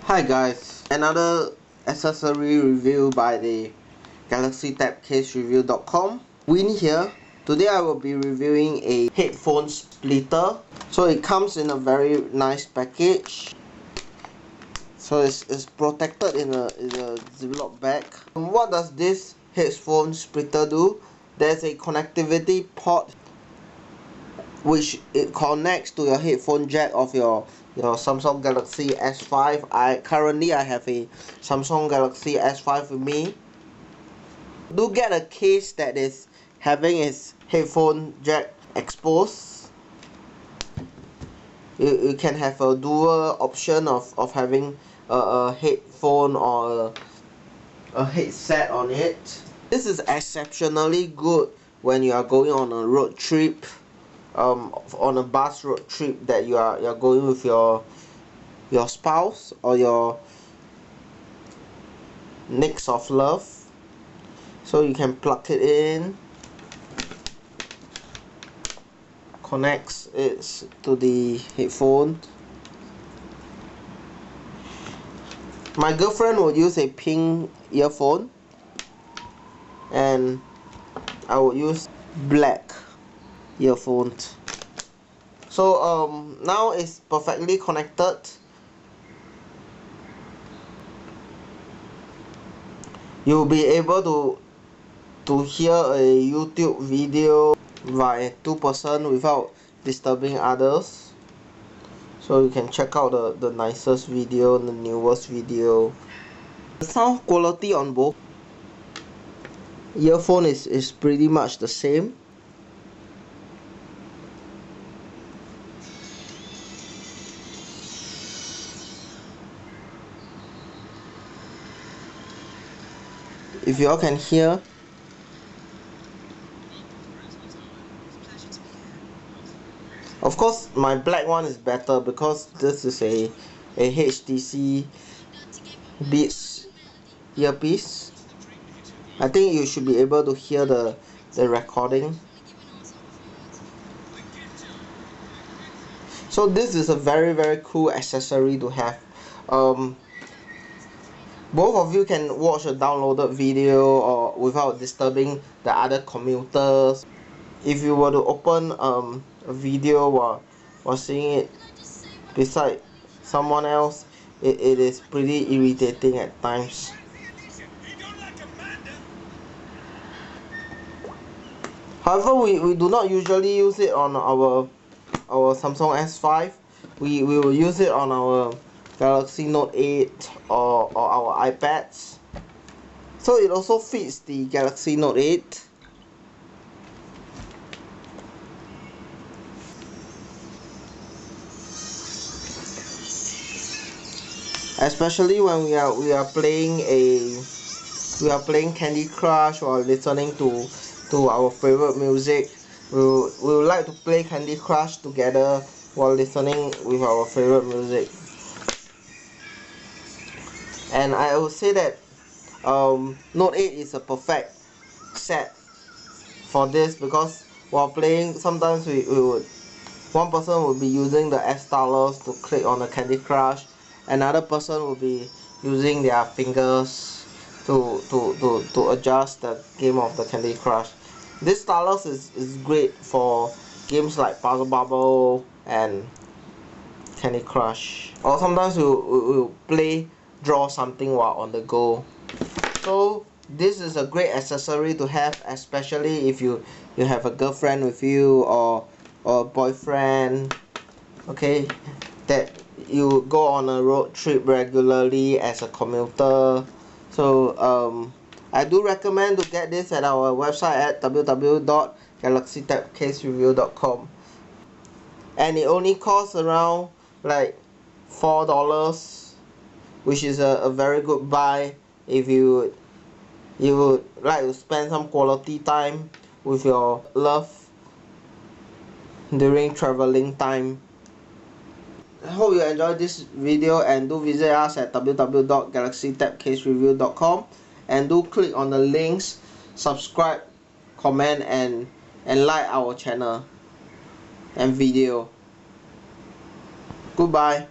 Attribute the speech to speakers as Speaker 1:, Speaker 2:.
Speaker 1: Hi guys, another accessory review by the GalaxyTabCaseReview.com. Win here. Today I will be reviewing a headphone splitter. So it comes in a very nice package. So it's protected in a Ziploc bag. And what does this headphone splitter do? There's a connectivity port which it connects to your headphone jack of your Samsung Galaxy S5. Currently I have a Samsung Galaxy S5 with me. Do get a case that is having its headphone jack exposed. You can have a dual option of having a headphone or a headset on it. This is exceptionally good when you are going on a road trip, on a bus road trip that you're going with your spouse or your next of love. So you can plug it in, connects it to the headphone. My girlfriend would use a pink earphone and I would use black earphones. So now it's perfectly connected. You'll be able to hear a YouTube video by two person without disturbing others. So you can check out the nicest video, the newest video. The sound quality on both earphone is pretty much the same. If you all can hear, of course my black one is better because this is a HTC Beats earpiece. I think you should be able to hear the recording. So this is a very cool accessory to have. Both of you can watch a downloaded video or without disturbing the other commuters. If you were to open a video while seeing it beside someone else, it is pretty irritating at times. However, we do not usually use it on our Samsung S5. We will use it on our Galaxy Note 8 or our iPads. So it also fits the Galaxy Note 8. Especially when we are playing Candy Crush or listening to our favorite music. We would like to play Candy Crush together while listening with our favorite music. And I would say that Note 8 is a perfect set for this, because while playing, sometimes one person will be using the S stylus to click on the Candy Crush, another person will be using their fingers to adjust the game of the Candy Crush. This stylus is great for games like Puzzle Bubble and Candy Crush, or sometimes we'll draw something while on the go. So this is a great accessory to have, especially if you have a girlfriend with you or a boyfriend, okay, that you go on a road trip regularly as a commuter. So I do recommend to get this at our website at www.galaxytabcasereview.com, and it only costs around like $4, which is a very good buy if you would like to spend some quality time with your love during traveling time. I hope you enjoyed this video, and do visit us at www.galaxytabcasereview.com, and do click on the links, subscribe, comment and like our channel and video. Goodbye.